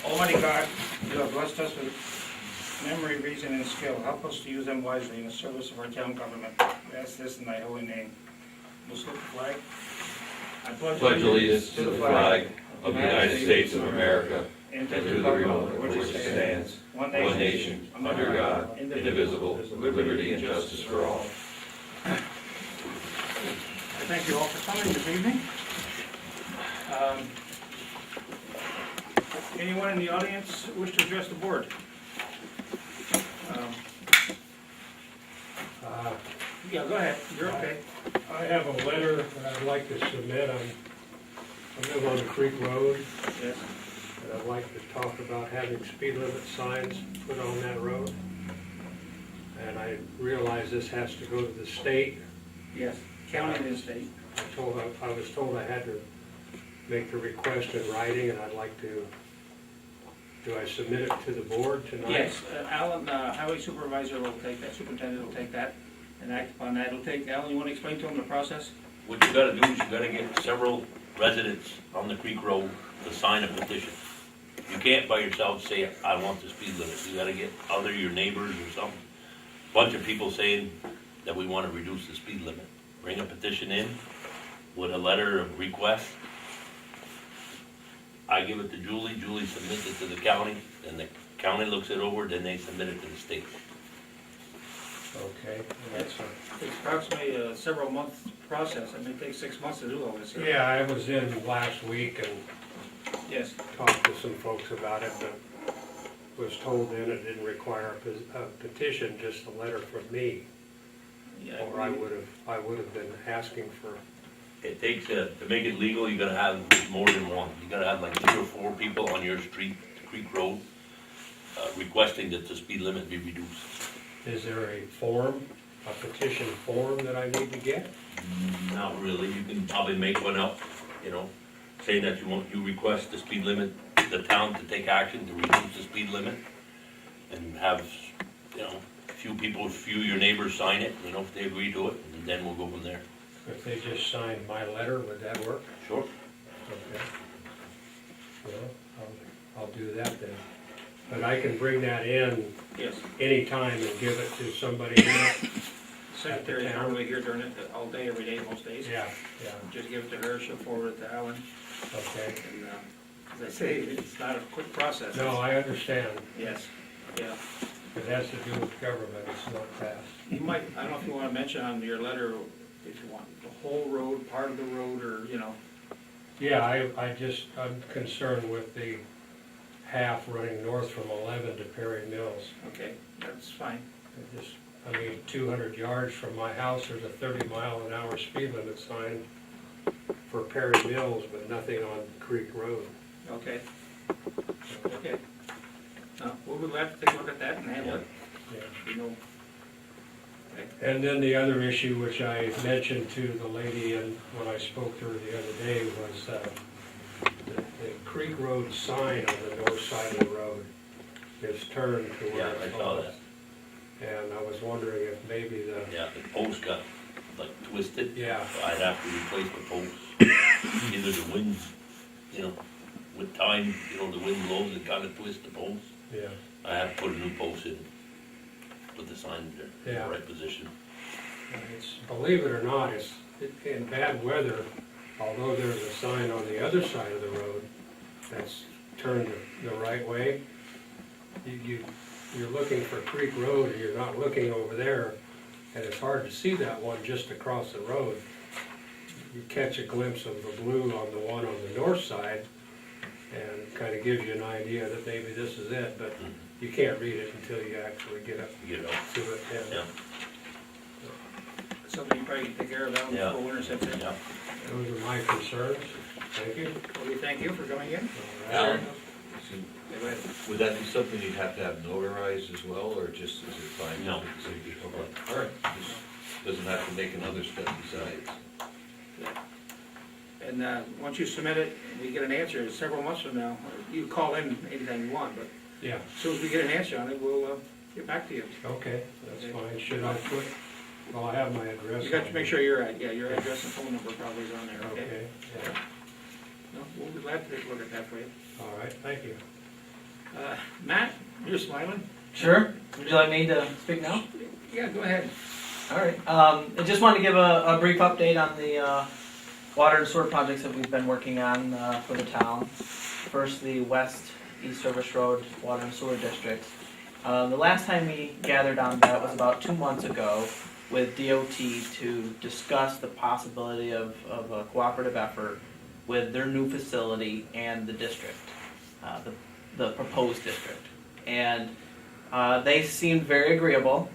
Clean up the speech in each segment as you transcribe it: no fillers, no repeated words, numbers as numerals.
Almighty God, you have blessed us with memory, reason, and skill. Help us to use them wisely in the service of our town government. We ask this in thy holy name. We'll salute the flag. I Pledge allegiance to the flag of the United States of America and to the republic for which it stands, one nation, under God, indivisible, with liberty and justice for all. I thank you all for coming this evening. Anyone in the audience wish to address the board? Yeah, go ahead, you're okay. I have a letter that I'd like to submit. I live on the Creek Road, Yes. and I'd like to talk about having speed limit signs put on that road. And I realize this has to go to the state. Yes, county and state. I was told I had to make the request in writing, and I'd like to, do I submit it to the board tonight? Yes, Alan, highway supervisor will take that, superintendent will take that and act upon that. It'll take, Alan, you want to explain to him the process? What you gotta do is you gotta get several residents on the Creek Road to sign a petition. You can't by yourself say, I want the speed limit. You gotta get other your neighbors or some bunch of people saying that we wanna reduce the speed limit. Bring a petition in with a letter of request. I give it to Julie, Julie submits it to the county, and the county looks it over, then they submit it to the state. Okay, that's fine. It's approximately a several month process. It may take 6 months to do all this. Yeah, I was in last week and Yes, talked to some folks about it, but was told then it didn't require a petition, just a letter from me. yeah. Or I would have been asking for, It takes, to make it legal, you gotta have more than one. You gotta have like 3 or 4 people on your street, Creek Road, requesting that the speed limit be reduced. is there a form, a petition form that I need to get? Not really, you can probably make one up, saying that you request the speed limit, the town to take action to reduce the speed limit, and have, a few people, your neighbors sign it, if they agree to it, and then we'll go from there. If they just signed my letter, would that work? Sure. Okay. Well, I'll do that then. But I can bring that in Yes. anytime and give it to somebody else? Secretary is town? normally here during it all day, every day, most days. Yeah, yeah, Just give it to her, she'll forward it to Alan. okay. And, as I say, it's not a quick process. No, I understand. Yes, yeah. It has to do with government, it's not fast. You might, I don't know if you want to mention on your letter, if you want the whole road, part of the road, or, Yeah, I'm concerned with the half running north from 11 to Perry Mills. okay, that's fine. 200 yards from my house, there's a 30-mile-an-hour speed limit sign for Perry Mills, but nothing on Creek Road. Okay. Okay. We'll be glad to take a look at that and handle it, Yeah. Okay. And then the other issue, which I mentioned to the lady and when I spoke to her the other day, was the Creek Road sign on the north side of the road is turned to where Yeah, it's I saw closed. that. And I was wondering if maybe Yeah, the post got twisted. yeah, I'd have to replace the post. Either the wind, with time, the wind blows, it kind of twists the post. yeah. I have to put a new post in, put the sign in the Yeah. right position. It's, believe it or not, in bad weather, although there's a sign on the other side of the road that's turned the right way, you're looking for Creek Road and you're not looking over there, and it's hard to see that one just across the road. You catch a glimpse of the blue on the one on the north side, and kind of gives you an idea that maybe this is it, but you can't read it until you actually get up You get up. to it. And Yeah, Something you probably can take care of that Yeah. before winter sets in. yeah. Those are my concerns. Thank you. Well, we thank you for coming in. Alan, Yeah, go ahead. would that be something you'd have to have notarized as well, or just is it fine? No. Okay, all right, just doesn't have to make another step besides. And once you submit it, we get an answer several months from now. You call in anytime you want, but Yeah, as soon as we get an answer on it, we'll get back to you. okay, that's Okay. fine. Should I put, well, I have my address. You got to make sure your address and phone number probably is on there, okay? Okay, yeah. No, we'll be glad to take a look at that for you. All right, thank you. Matt, you're smiling? Sure. Would you like me to speak now? Yeah, go ahead. All right. I just wanted to give a brief update on the water and sewer projects that we've been working on for the town. First, the West East Service Road Water and Sewer District. The last time we gathered on that was about 2 months ago with DOT to discuss the possibility of a cooperative effort with their new facility and the district, the proposed district. And they seemed very agreeable.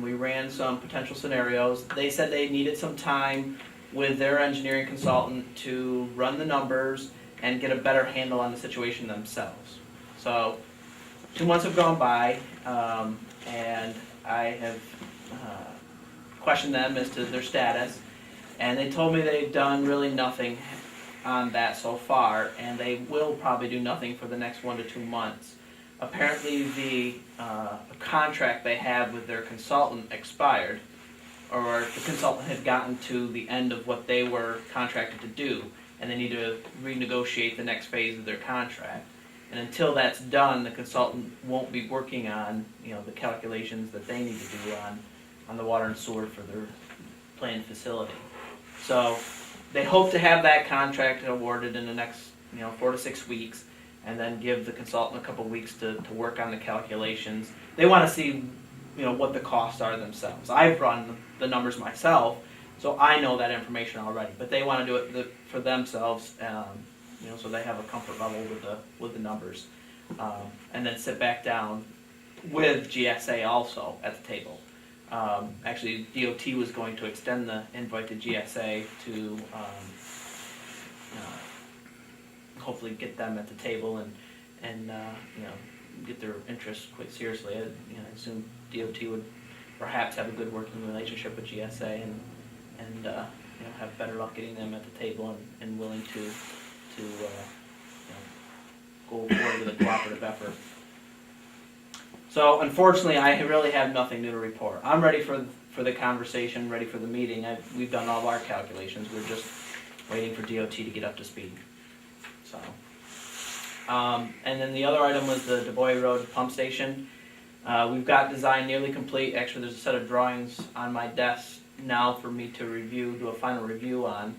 We ran some potential scenarios. They said they needed some time with their engineering consultant to run the numbers and get a better handle on the situation themselves. So 2 months have gone by, and I have questioned them as to their status, and they told me they've done really nothing on that so far, and they will probably do nothing for the next 1 to 2 months. Apparently the contract they had with their consultant expired, or the consultant had gotten to the end of what they were contracted to do, and they need to renegotiate the next phase of their contract. And until that's done, the consultant won't be working on, the calculations that they need to do on the water and sewer for their planned facility. So they hope to have that contract awarded in the next, 4 to 6 weeks, and then give the consultant a couple weeks to work on the calculations. They want to see, what the costs are themselves. I've run the numbers myself, so I know that information already. But they want to do it for themselves, so they have a comfort level with the numbers, and then sit back down with GSA also at the table. Actually, DOT was going to extend the invite to GSA to hopefully get them at the table and get their interests quite seriously. I assume DOT would perhaps have a good working relationship with GSA and have better luck getting them at the table and willing to go forward with a cooperative effort. So unfortunately, I really have nothing new to report. I'm ready for the conversation, ready for the meeting. We've done all of our calculations. We're just waiting for DOT to get up to speed. So, and then the other item was the Du Bois Road pump station. We've got design nearly complete. Actually, there's a set of drawings on my desk now for me to review, do a final review on.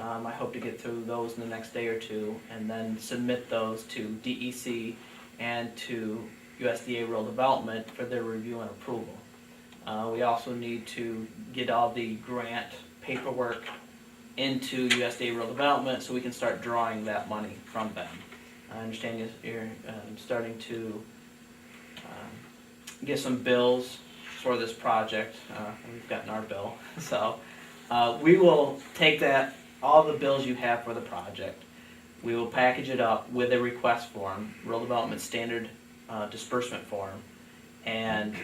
I hope to get through those in the next day or two, and then submit those to DEC and to USDA Rural Development for their review and approval. We also need to get all the grant paperwork into USDA Rural Development so we can start drawing that money from them. I understand you're starting to get some bills for this project. We've gotten our bill. So we will take all the bills you have for the project. We will package it up with a request form, Rural Development standard disbursement form, and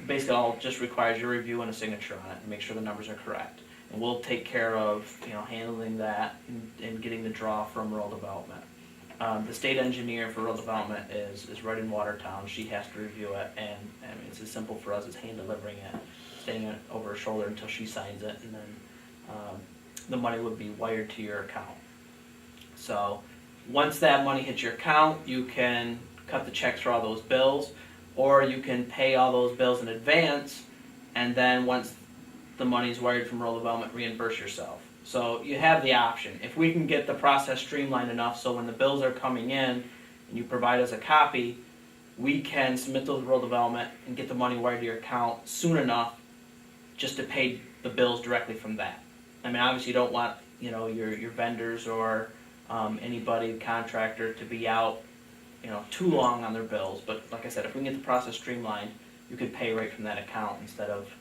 basically all just requires your review and a signature on it and make sure the numbers are correct. And we'll take care of handling that and getting the draw from Rural Development. The state engineer for Rural Development is right in Watertown. She has to review it, and it's as simple for us as hand delivering it, staying it over her shoulder until she signs it, and then the money would be wired to your account. So once that money hits your account, you can cut the checks for all those bills, or you can pay all those bills in advance, and then once the money's wired from Rural Development, reimburse yourself. So you have the option. If we can get the process streamlined enough so when the bills are coming in and you provide us a copy, we can submit those to Rural Development and get the money wired to your account soon enough just to pay the bills directly from that. I mean, obviously you don't want your vendors or anybody, contractor, to be out too long on their bills. But like I said, if we can get the process streamlined, you could pay right from that account instead of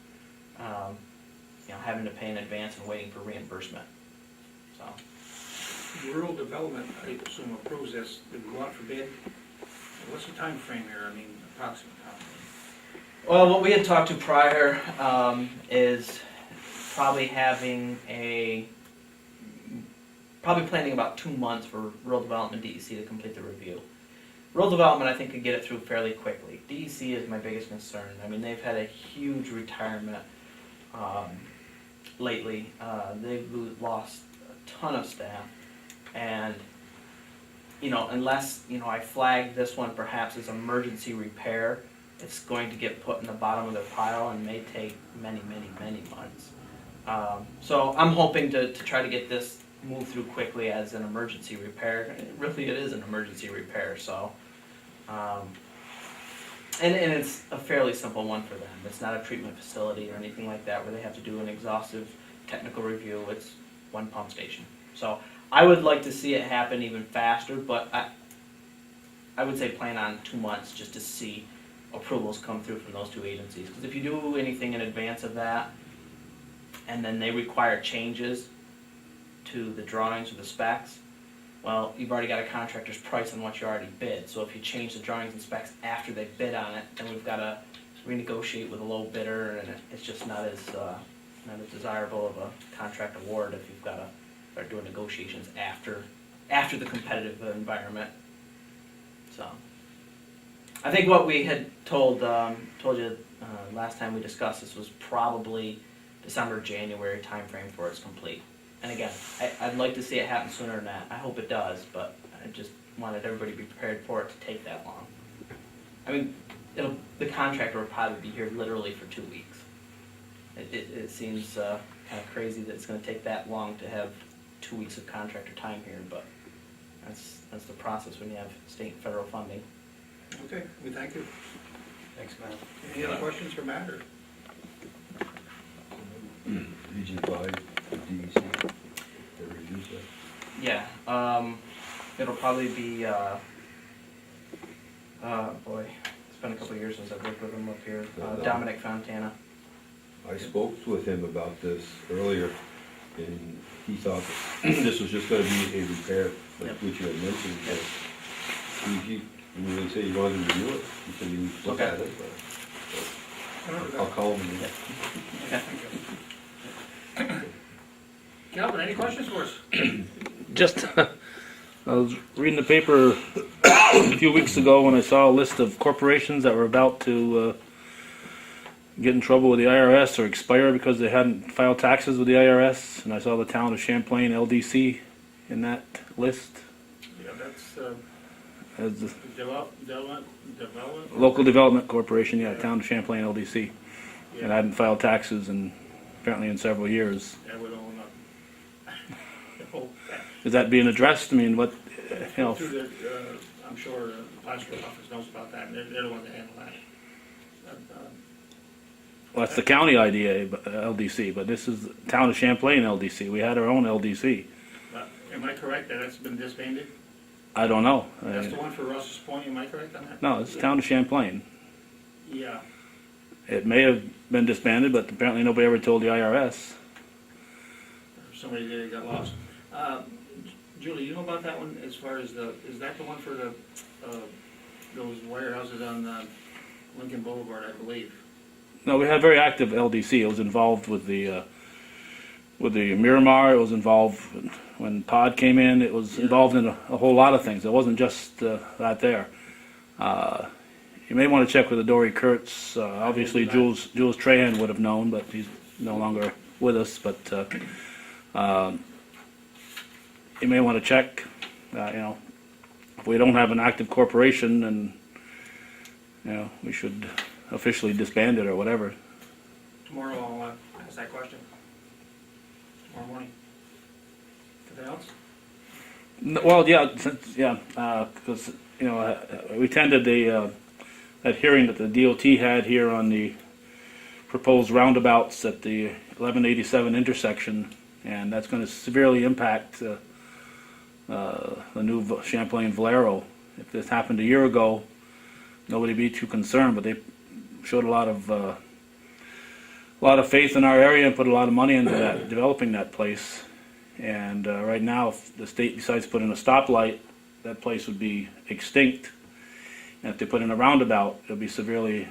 having to pay in advance and waiting for reimbursement. So Rural Development, I assume, approves this. Did we go out for bid? What's the time frame here? I mean, approximate time frame? Well, what we had talked to prior is probably planning about 2 months for Rural Development and DEC to complete the review. Rural Development, I think, could get it through fairly quickly. DEC is my biggest concern. I mean, they've had a huge retirement lately. They've lost a ton of staff, And, unless, I flag this one perhaps as emergency repair, it's going to get put in the bottom of the pile and may take many, many, many months. So I'm hoping to try to get this moved through quickly as an emergency repair. Really, it is an emergency repair, so. And it's a fairly simple one for them. It's not a treatment facility or anything like that where they have to do an exhaustive technical review. It's one pump station. So I would like to see it happen even faster, but I would say plan on 2 months just to see approvals come through from those two agencies. Because if you do anything in advance of that, and then they require changes to the drawings or the specs, well, you've already got a contractor's price on what you already bid. So if you change the drawings and specs after they bid on it, then we've got to renegotiate with a low bidder, and it's just not as desirable of a contract award if you've got to start doing negotiations after the competitive environment. So I think what we had told you last time we discussed this was probably December, January timeframe for it's complete. And again, I'd like to see it happen sooner than that. I hope it does, but I just wanted everybody to be prepared for it to take that long. I mean, the contractor will probably be here literally for 2 weeks. It seems kind of crazy that it's going to take that long to have 2 weeks of contractor time here, but that's the process when you have state and federal funding. Okay, we thank you. Thanks, Matt. Any other questions for Matt, or? Region 5, DEC, they reduce that. Yeah, it'll probably be, boy, it's been a couple of years since I've worked with him up here, Dominic Fontana. I spoke with him about this earlier, and he thought that this was just gonna be a repair, like Yep. what you had mentioned, but he really said he wanted to review it, he said he would look at it, but I'll call him again. Okay. Calvin, any questions for us? Just, I was reading the paper a few weeks ago when I saw a list of corporations that were about to get in trouble with the IRS or expire because they hadn't filed taxes with the IRS, and I saw the town of Champlain LDC in that list Yeah, that's, as the development. local development corporation, yeah, town of Champlain LDC, and hadn't filed taxes apparently in several years. Yeah, we don't know. Is that being addressed? I mean, what, Through the, I'm sure the Placer office knows about that, and they're the ones that handle that. well, that's the county IDA, LDC, but this is the town of Champlain LDC. We had our own LDC. Am I correct that it's been disbanded? I don't know. That's the one for Ross's Point, am I correct on that? No, it's the town of Champlain. Yeah, It may have been disbanded, but apparently nobody ever told the IRS. somebody did, it got lost. Julie, you know about that one as far as is that the one for those warehouses on Lincoln Boulevard, I believe? No, we had a very active LDC. It was involved with the Miramar. It was involved when Pod came in. It was involved in a whole lot of things. It wasn't just that there. You may want to check with the Dory Kurtz. Obviously, Jules Trahan would have known, but he's no longer with us. But you may want to check. If we don't have an active corporation, then we should officially disband it or whatever. Tomorrow I'll ask that question. Tomorrow morning. Anything else? Well, because we attended that hearing that the DOT had here on the proposed roundabouts at the 1187 intersection, and that's going to severely impact the new Champlain Valero. If this happened a year ago, nobody'd be too concerned, but they showed a lot of faith in our area and put a lot of money into that, developing that place. And right now, if the state decides to put in a stoplight, that place would be extinct. And if they put in a roundabout, it'll be severely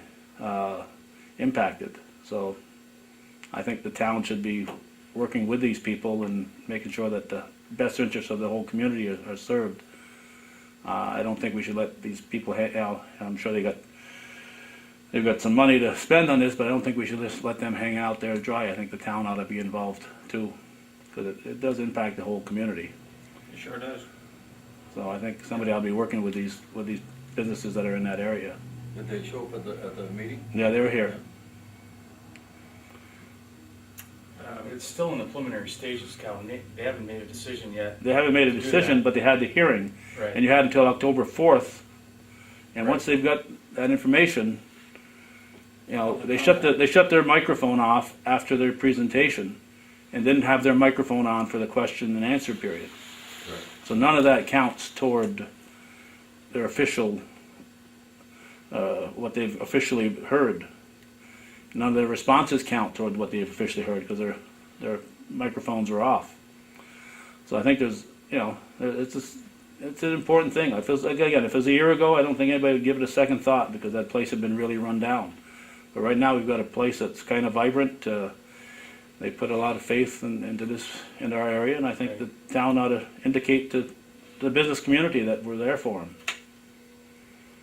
impacted. So I think the town should be working with these people and making sure that the best interests of the whole community are served. I don't think we should let these people I'm sure they've got some money to spend on this, but I don't think we should just let them hang out there dry. I think the town ought to be involved too, because it does impact the whole community. It sure does. So I think somebody will be working with these businesses that are in that area. Did they show up at the meeting? Yeah, they were here. It's still in the preliminary stages, Cal. They haven't made a decision yet. They haven't made a To do decision, that. but they had the hearing, Right. and you had until October 4th. And once they've got that information, you know, they shut their microphone off after their presentation, and didn't have their microphone on for the question and answer period. Right. So none of that counts toward their official, what they've officially heard. None of their responses count toward what they've officially heard because their microphones were off. So I think there's, you know, it's an important thing. If it was a year ago, I don't think anybody would give it a second thought because that place had been really run down. But right now we've got a place that's kind of vibrant. They put a lot of faith into our area, and I think the town ought to indicate to the business community that we're there for them.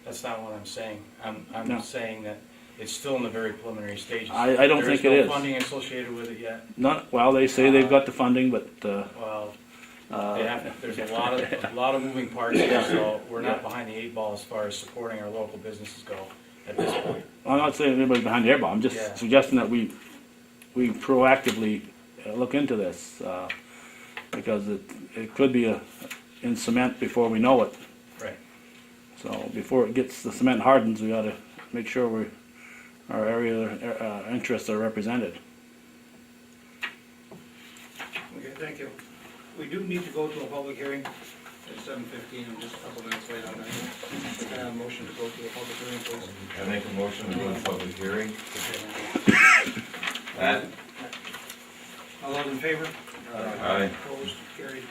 That's not what I'm saying. I'm No. saying that it's still in the very preliminary stages. I don't think it There's is. no funding associated with it yet. Well, they say they've got the funding, but Well, there's a lot of moving parts here, so we're not behind the 8 ball as far as supporting our local businesses go at this point. I'm not saying anybody's behind the 8 ball. I'm just Yeah. suggesting that we proactively look into this because it could be in cement before we know it. Right. So before the cement hardens, we ought to make sure our area interests are represented. Okay, thank you. We do need to go to a public hearing at 7:15, I'm just a couple minutes late on that. Motion to go to a public hearing, please. I make a motion to go to public hearing. All those in favor? Aye. Opposed, carried.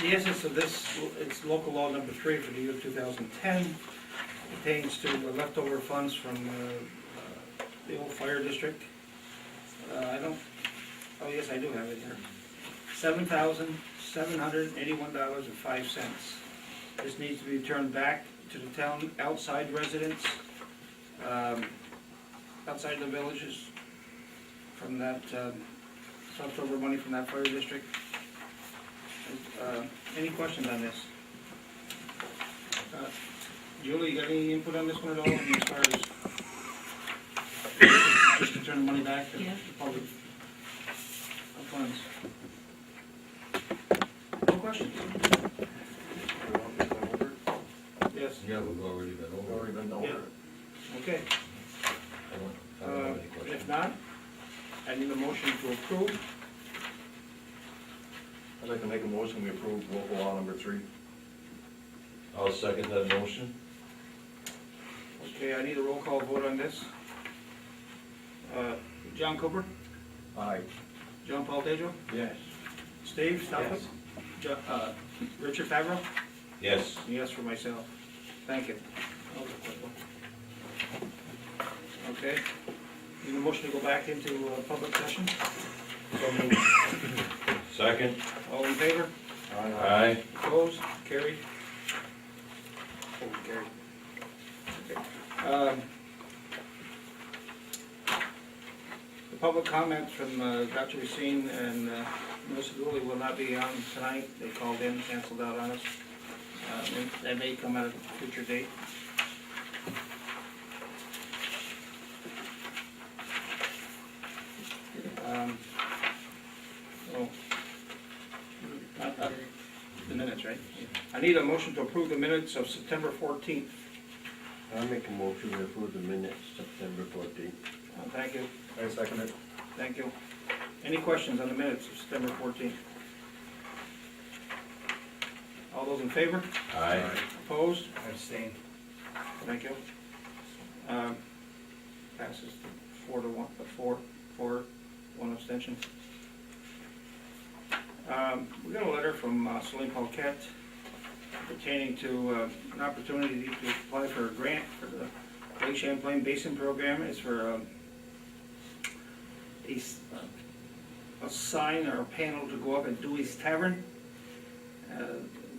The essence of this, it's local law number 3 for the year 2010, pertains to the leftover funds from the old fire district. Oh yes, I do have it here. $7,781.05. This needs to be returned back to the town outside residents, outside the villages, from that leftover money from that fire district. Any questions on this? Julie, you got any input on this one at all, I mean, as far as just to turn the money back to the public funds? No questions? Yes, Yeah, we've already been over. Already been okay. I don't have any If questions. not, I need a motion to approve. I'd like to make a motion, we approve local law number 3. I'll second that motion. Okay, I need a roll call vote on this. John Cooper, Aye. John Paul-Pedro, Yes. Steve Stoughton, Richard Favreau, Yes. yes for myself. Thank you. That was a quick one. Okay, need a motion to go back into public session? So moved. Second. All in favor? Aye. Opposed? Carried? Carried. Okay. The public comments from Dr. Racine and Melissa Dooley will not be on tonight. They called in, canceled out on us. That may come at a future date. The minutes, right? I need a motion to approve the minutes of September 14th. I'll make a motion to approve the minutes, September 14th. Thank you, I second it. thank you. Any questions on the minutes of September 14th? All those in favor? Aye. Opposed? I abstain. Thank you. Passes 4-1, 1 abstention. We got a letter from Celine Paquette pertaining to an opportunity to apply for a grant for the Lake Champlain Basin Program. It's for a sign or a panel to go up at Dewey's Tavern.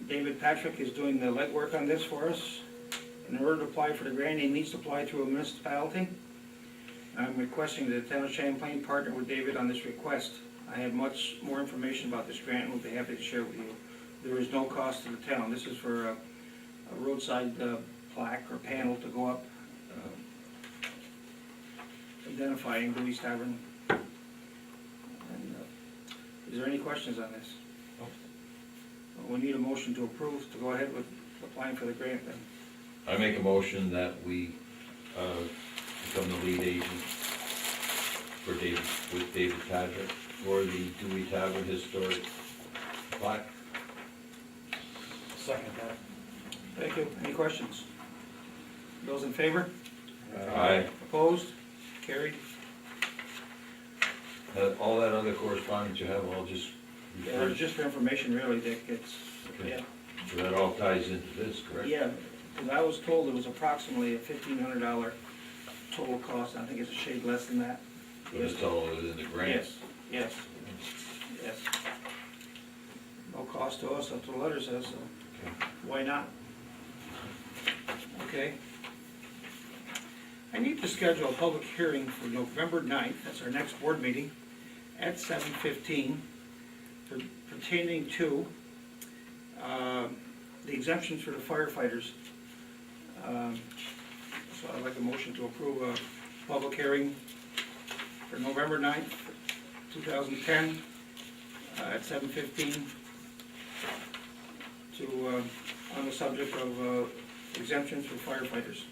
David Patrick is doing the legwork on this for us. In order to apply for the grant, he needs to apply through a municipality. I'm requesting that the town of Champlain partner with David on this request. I have much more information about this grant and we'll be happy to share with you. There is no cost to the town. This is for a roadside plaque or panel to go up identifying Dewey's Tavern. And, is there any questions on this? We need a motion to approve to go ahead with applying for the grant then. I make a motion that we become the lead agent for with David Patrick for the Dewey Tavern Historic Plaque. Second that. Thank you. Any questions? Those in favor? Aye. Opposed? Carried? All that other correspondence you have, I'll just Yeah, refer, it's just for information really, Dick. It's, Okay. yeah. so that all ties into this, correct? Yeah, because I was told it was approximately a $1,500 total cost. I think it's a shade less than that. But it's all within the grant. Yes, yes, yes. No cost to us, that's what the letter says, so why not? Okay. I need to schedule a public hearing for November 9th, that's our next board meeting, at 7:15, pertaining to the exemptions for the firefighters. So I'd like a motion to approve a public hearing for November 9th, 2010, at 7:15, to, on the subject of exemptions for firefighters.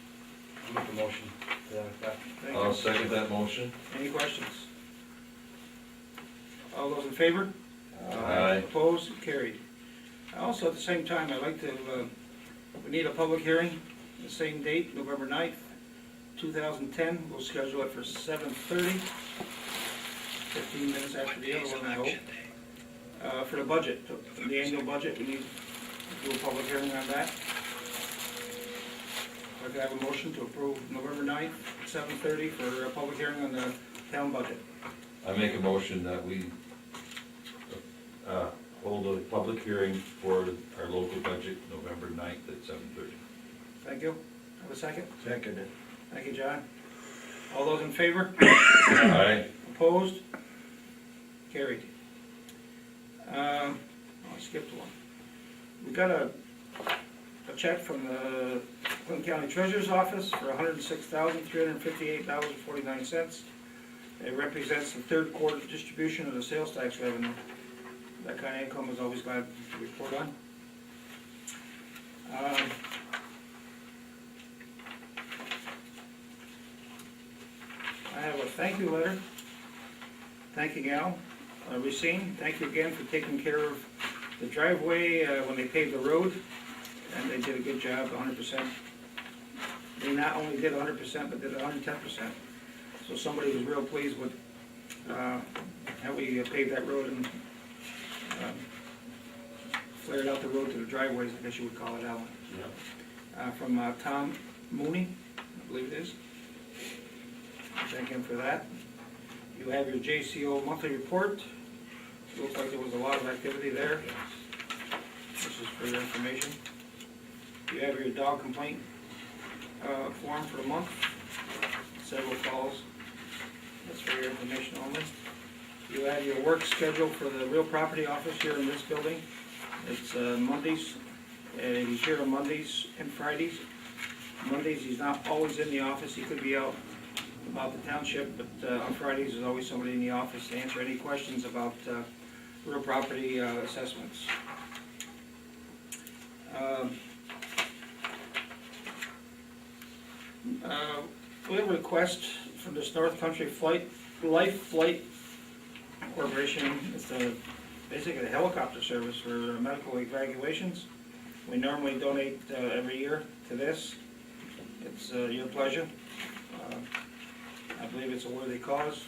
I'll make a motion to that effect. Thank I'll you. second that motion. Any questions? All those in favor? Aye. Opposed? Carried. Also, at the same time, I'd like to, we need a public hearing, the same date, November 9th, 2010. We'll schedule it for 7:30, 15 minutes after the other one, I hope. For the budget, the annual budget, we need to do a public hearing on that. I'd like to have a motion to approve November 9th, 7:30 for a public hearing on the town budget. I make a motion that we hold a public hearing for our local budget November 9th at 7:30. Thank you. Have a second? Second it. Thank you, John. All those in favor? Aye. Opposed? Carried. I skipped one. We got a check from the Clinton County Treasurer's Office for $106,358.49. It represents the third quarter distribution of the sales tax revenue. That kind of income is always glad to report on. I have a thank you letter, thanking Al Racine. Thank you again for taking care of the driveway when they paved the road, and they did a good job, 100%. They not only did 100%, but did 110%. So somebody was real pleased with how we paved that road and flared out the road to the driveways, I guess you would call it, Alan. From Tom Mooney, I believe it is. Thank him for that. You have your JCO monthly report. Looks like there was a lot of activity there. This is for your information. You have your dog complaint form for the month. Several calls. That's for your information only. You have your work schedule for the real property office here in this building. It's Mondays, and he's here on Mondays and Fridays. Mondays, he's not always in the office. He could be out about the township, but on Fridays, there's always somebody in the office to answer any questions about real property assessments. We have a request from this North Country Life Flight Corporation. It's basically a helicopter service for medical evacuations. We normally donate every year to this. It's your pleasure. I believe it's a worthy cause.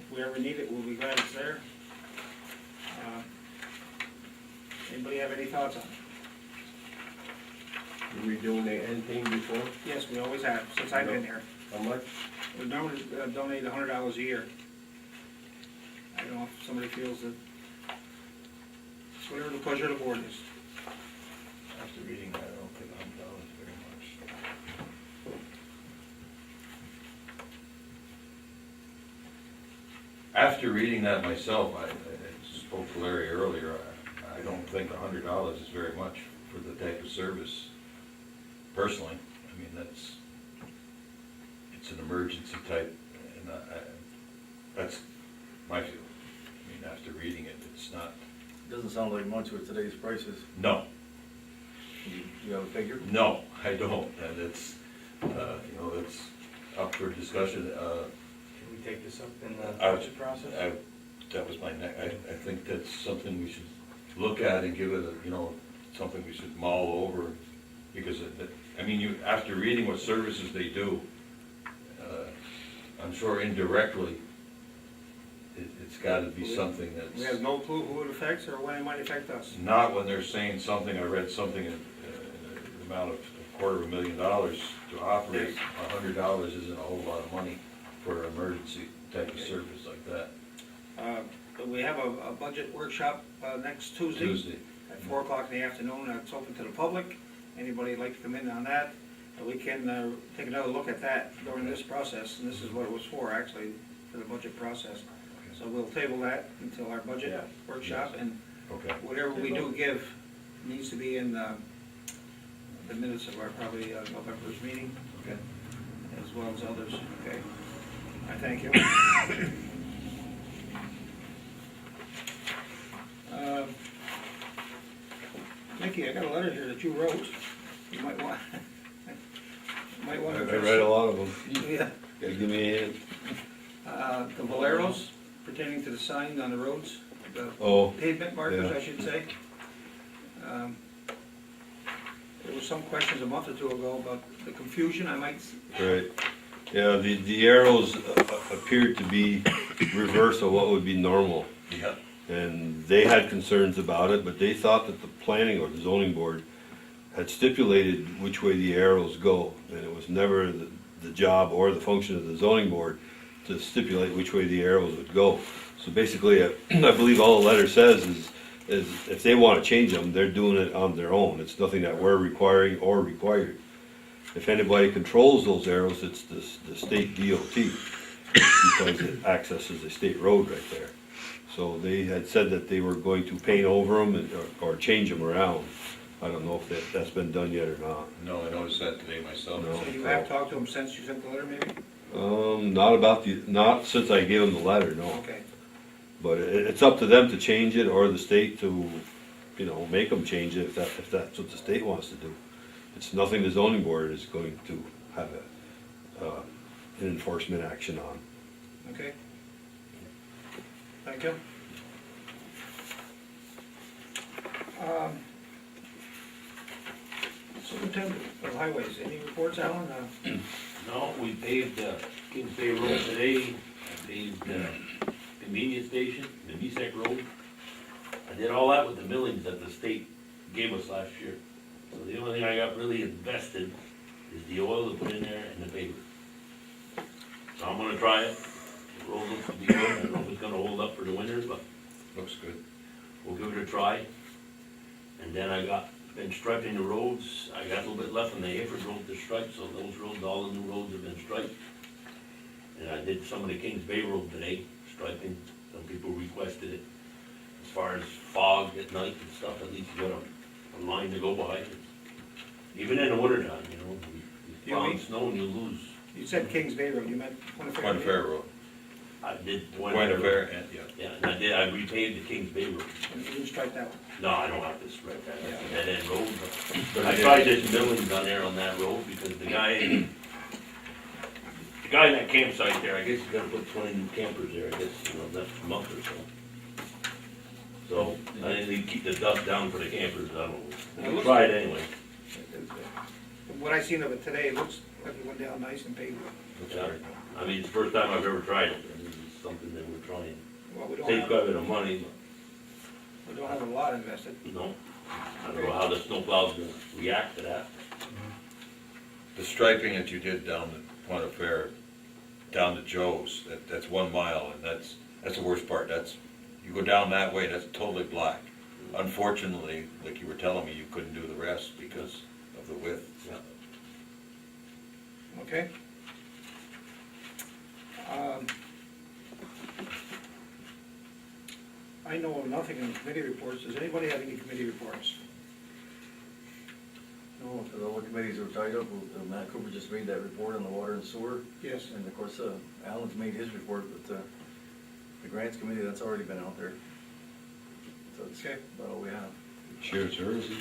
If we ever need it, we'll be glad it's there. Anybody have any thoughts on it? Did we donate anything before? Yes, we always have, since I've been here. How much? We normally donate $100 a year. I don't know if somebody feels that, it's whatever the pleasure of the board is. After reading that, I don't think $100 very much. After reading that myself, I spoke to Larry earlier, I don't think $100 is very much for the type of service, personally. I mean, it's an emergency type, and that's my feeling. I mean, after reading it, it's not, Doesn't sound like much with today's prices. no, You have a figure? no, I don't, and it's, it's up for discussion. Can we take this up in the I- budget process? That was my next, I think that's something we should look at and give it something we should mull over, because I mean, after reading what services they do, I'm sure indirectly, it's gotta be something We have that's, no clue who it affects or when it might affect us. not when they're saying something, I read something in the amount of $250,000 to operate. $100 isn't a whole lot of money for an emergency type of service like that. But we have a budget workshop next Tuesday Tuesday. at 4 o'clock in the afternoon. It's open to the public. Anybody would like to come in on that? We can take another look at that during this process, and this is what it was for, actually, for the budget process. So we'll table that until our budget workshop, and Okay. whatever we do give needs to be in the minutes of our probably November's meeting. Okay. As well as others, okay? I thank you. Mickey, I got a letter here that you wrote. You might want, might want to. I read a lot of them. Yeah, Gotta give me a hand. the Valeros pertaining to the signs on the roads, the Oh, pavement markers, yeah. I should say. There was some questions a month or two ago about the confusion, I might, right. Yeah, the arrows appeared to be reverse of what would be normal. Yeah. And they had concerns about it, but they thought that the planning or the zoning board had stipulated which way the arrows go. And it was never the job or the function of the zoning board to stipulate which way the arrows would go. So basically, I believe all the letter says is if they want to change them, they're doing it on their own. It's nothing that we're requiring or required. If anybody controls those arrows, it's the state DOT, because it accesses a state road right there. So they had said that they were going to paint over them or change them around. I don't know if that's been done yet or not. No, I noticed that today myself. No. so you have talked to them since you sent the letter, maybe? Not since I gave them the letter, no. Okay, But it's up to them to change it or the state to, make them change it if that's what the state wants to do. It's nothing the zoning board is going to have an enforcement action on. okay. Thank you. Superintendent of Highways, any reports, Alan? No, we paved Kings Bay Road today, I paved Convenience Station, the Nisek Road. I did all that with the millings that the state gave us last year. So the only thing I got really invested is the oil to put in there and the paper. So I'm gonna try it. The road looks to be good. I don't know if it's gonna hold up for the winter, but Looks good. we'll give it a try. And then been striping the roads. I got a little bit left on the Hayford Road to stripe, so those roads, all the new roads have been striped. And I did some of the Kings Bay Road today, striping. Some people requested it. As far as fog at night and stuff, at least you got a line to go by. Even in the wintertime, you You found mean- snow and you lose. You said Kings Bay Road, you meant Point Fair? Point Fair Road. I did Point Fair, and, yeah. Yeah, and I repaved the Kings Bay Road. You didn't strike that one. No, I don't have to spread that, that's a dead end road, But I it tried is- this milling down there on that road because the guy in that campsite there, I guess he's gonna put 20 new campers there, I guess, next month or so. So, I need to keep the dust down for the campers, I don't know. We'll try it anyway. What I seen of it today, it looks like it went down nice and paved. Looks Yeah. very good. I mean, it's the first time I've ever tried it, and this is something that we're trying. Well, we don't Saves have, quite a bit of money, we don't have a lot invested. but, I don't know how the snowplow's gonna react to that. The striping that you did down the Point Fair, down to Joe's, that's 1 mile, and that's the worst part. You go down that way, that's totally black. Unfortunately, like you were telling me, you couldn't do the rest because of the width. Okay? I know of nothing in committee reports. Does anybody have any committee reports? No, because all the committees are tied up. Matt Cooper just made that report on the water and sewer. Yes. And of course, Alan's made his report, but the grants committee, that's already been out there. So it's Okay. about all we have. Shared services?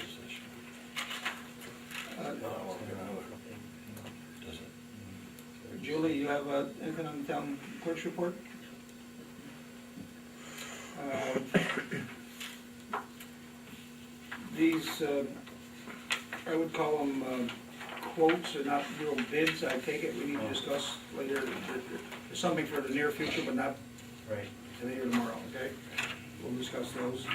Julie, you have anything on the town clerk's report? These, I would call them quotes, they're not real bids, I take it, we need to discuss later. There's something for the near future, but not Right. today or tomorrow, okay? We'll discuss those.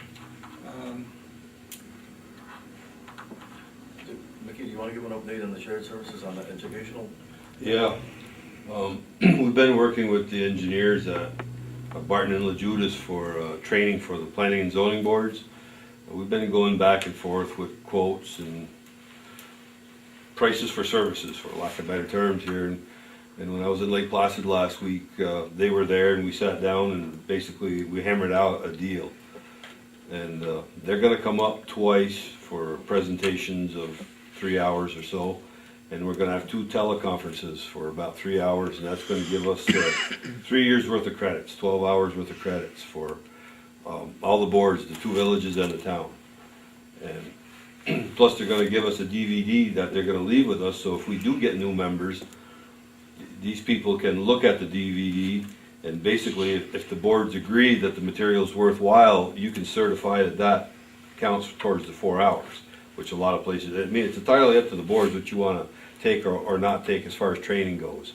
Mickey, do you want to give an update on the shared services on the educational? Yeah. We've been working with the engineers at Barton and LaJudas for training for the planning and zoning boards. We've been going back and forth with quotes and prices for services, for lack of better terms here. And when I was in Lake Placid last week, they were there and we sat down and basically we hammered out a deal. And they're gonna come up twice for presentations of 3 hours or so. And we're gonna have 2 teleconferences for about 3 hours, and that's gonna give us 3 years worth of credits, 12 hours worth of credits for all the boards, the 2 villages and the town. And plus they're gonna give us a DVD that they're gonna leave with us, so if we do get new members, these people can look at the DVD, and basically if the boards agree that the material's worthwhile, you can certify that that counts towards the 4 hours, which a lot of places, I mean, it's entirely up to the boards what you wanna take or not take as far as training goes.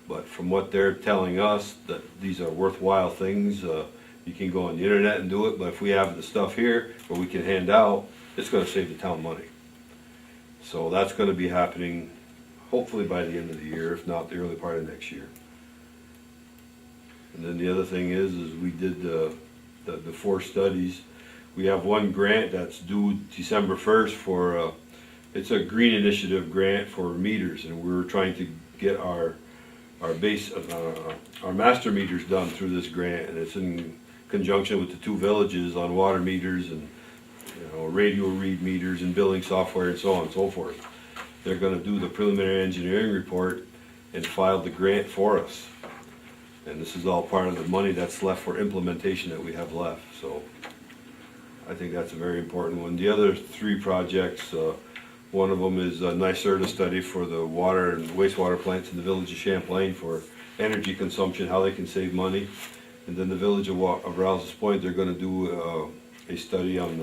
But from what they're telling us, that these are worthwhile things, you can go on the internet and do it, but if we have the stuff here where we can hand out, it's gonna save the town money. So that's gonna be happening hopefully by the end of the year, if not the early part of next year. And then the other thing is we did the 4 studies. We have one grant that's due December 1st for, it's a green initiative grant for meters, and we're trying to get our master meters done through this grant, and it's in conjunction with the 2 villages on water meters and, radio read meters and billing software and so on and so forth. They're gonna do the preliminary engineering report and file the grant for us. And this is all part of the money that's left for implementation that we have left, so I think that's a very important one. The other 3 projects, one of them is a NYSERDA study for the water and wastewater plants in the village of Champlain for energy consumption, how they can save money. And then the village of Rouse's Point, they're gonna do a study on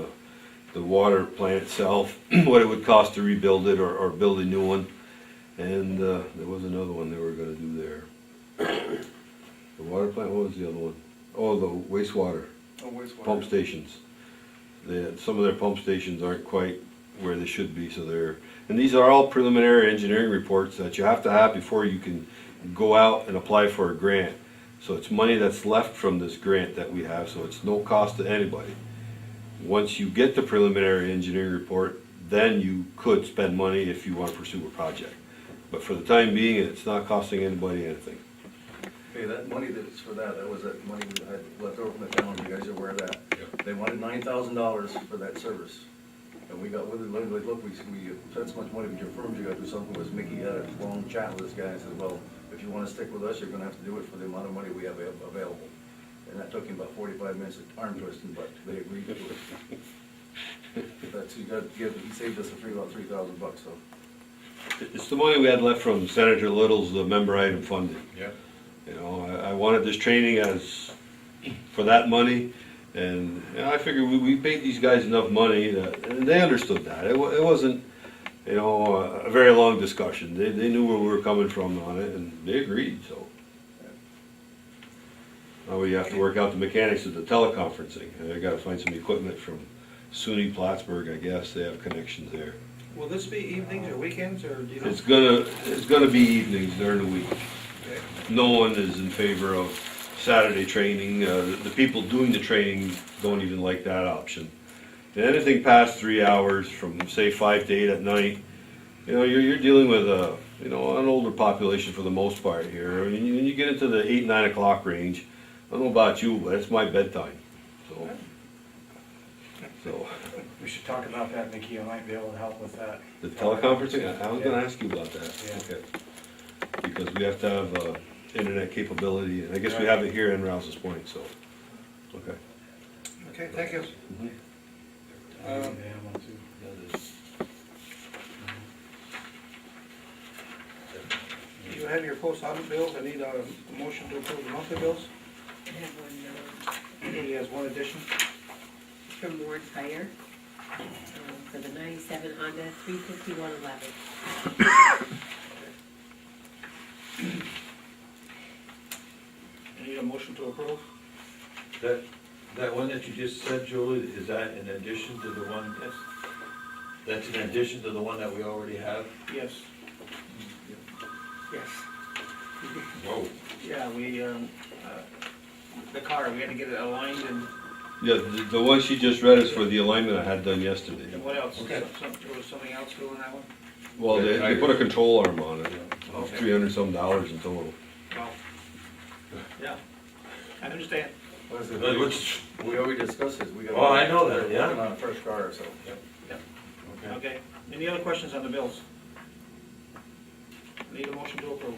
the water plant itself, what it would cost to rebuild it or build a new one. And there was another one they were gonna do there. The water plant, what was the other one? Oh, the wastewater pump stations. Some of their pump stations aren't quite where they should be, so and these are all preliminary engineering reports that you have to have before you can go out and apply for a grant. So it's money that's left from this grant that we have, so it's no cost to anybody. Once you get the preliminary engineering report, then you could spend money if you want to pursue a project. But for the time being, it's not costing anybody anything. Okay, that money that's for that was that money we had left over from the town, you guys are aware of that? Yep. They wanted $9,000 for that service. And we got with it, look, we spent so much money with your firms, you gotta do something with Mickey, had a long chat with this guy, and said, well, if you wanna stick with us, you're gonna have to do it for the amount of money we have available. And that took him about 45 minutes of arm twisting, but they agreed to it. That's, you gotta give, he saved us about $3,000, so. It's the money we had left from Senator Little's member item funding. Yeah. I wanted this training for that money, and I figured we paid these guys enough money and they understood that. It wasn't, a very long discussion. They knew where we were coming from on it, and they agreed, so. Now we have to work out the mechanics of the teleconferencing. I gotta find some equipment from SUNY Plattsburgh, I guess, they have connections there. Will this be evenings or weekends, or do you know? It's gonna be evenings during the week. Okay. No one is in favor of Saturday training. The people doing the training don't even like that option. And anything past 3 hours, from say 5 to 8 at night, you're dealing with an older population for the most part here. I mean, when you get into the 8, 9 o'clock range, I don't know about you, but it's my bedtime. So So, We should talk about that, Mickey, I might be able to help with that. the teleconferencing, I was gonna ask you about that. Yeah. Okay. Because we have to have, internet capability, and I guess we have it here in Rouse's Point, so, okay. Okay, thank you. Yeah, one, two. You have your post audit bills, I need a motion to approve the monthly bills. I have one, Anybody has one addition? from Ward Fire, for the 97 Honda 35111. I need a motion to approve. That one that you just said, Julie, is that in addition to the one, that's in addition to the one that we already have? Yes. Yes. Whoa. Yeah, the car, we had to get it aligned and Yeah, the one she just read is for the alignment I had done yesterday. what else? Okay. There was something else too on that one? Well, they put a control arm on it, Okay. $300-some in total. Well, yeah, I understand. What is it? But which- We already discussed this, we got. Oh, I know that, yeah. Working on a fresh car, so. Okay, any other questions on the bills? Need a motion to approve.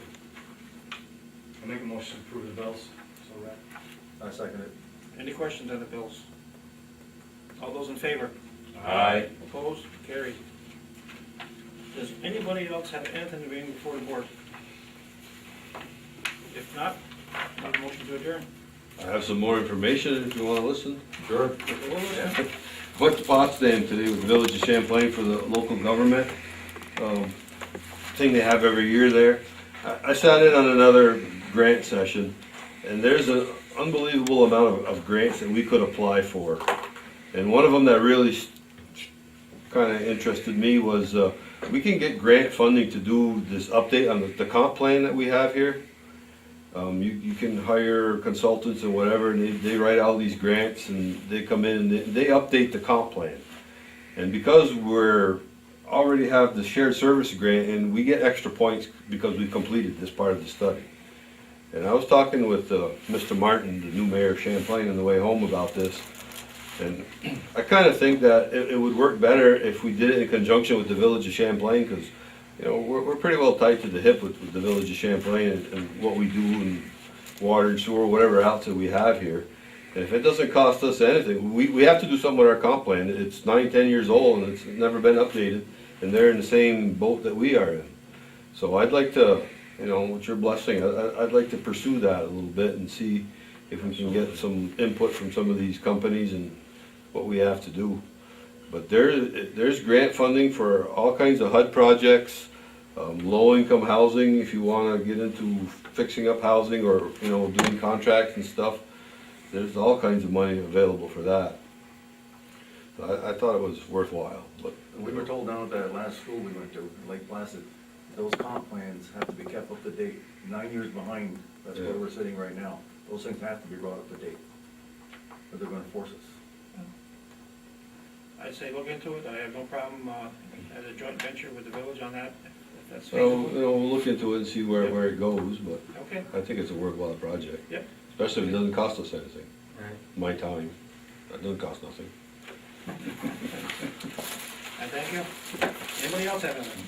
I make a motion to approve the bills, so that. I second it. Any questions on the bills? All those in favor? Aye. Opposed? Carried. Does anybody else have anything to bring before the board? If not, need a motion to adjourn. I have some more information if you wanna listen. Sure. Went to Potsdam today with the Village of Champlain for the local government, thing they have every year there. I sat in on another grant session, and there's an unbelievable amount of grants that we could apply for. And one of them that really kinda interested me was, we can get grant funding to do this update on the comp plan that we have here. You can hire consultants and whatever, and they write all these grants, and they come in and they update the comp plan. And because already have the shared service grant, and we get extra points because we completed this part of the study. And I was talking with Mr. Martin, the new mayor of Champlain, on the way home about this, and I kinda think that it would work better if we did it in conjunction with the Village of Champlain, because you know, we're pretty well tight to the hip with the Village of Champlain and what we do and water and sewer, whatever else that we have here. And if it doesn't cost us anything, we have to do something with our comp plan. It's 9, 10 years old and it's never been updated, and they're in the same boat that we are in. So I'd like to, you know, with your blessing, I'd like to pursue that a little bit and see if we can get some input from some of these companies and what we have to do. But there's grant funding for all kinds of HUD projects, low-income housing, if you wanna get into fixing up housing or, you know, doing contracts and stuff. There's all kinds of money available for that. So I thought it was worthwhile, but. We were told down at that last school we went to, Lake Placid, those comp plans have to be kept up to date, 9 years behind, that's where Yeah. we're sitting right now. Those things have to be brought up to date, or they're gonna force us. I'd say look into it, I have no problem, as a joint venture with the village on that, if that's So, feasible. you know, we'll look into it and see where it goes, but Okay, I think it's a worthwhile project. Yep. Especially if it doesn't cost us anything, Right. my time, that doesn't cost nothing. and thank you. Anybody else have anything?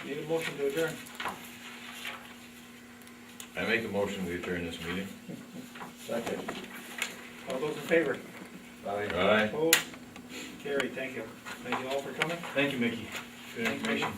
Need a motion to adjourn? I make a motion, we adjourn this meeting. Second. All those in favor? Aye. Opposed? Carried, thank you. Thank you all for coming. Thank you, Mickey. Good information.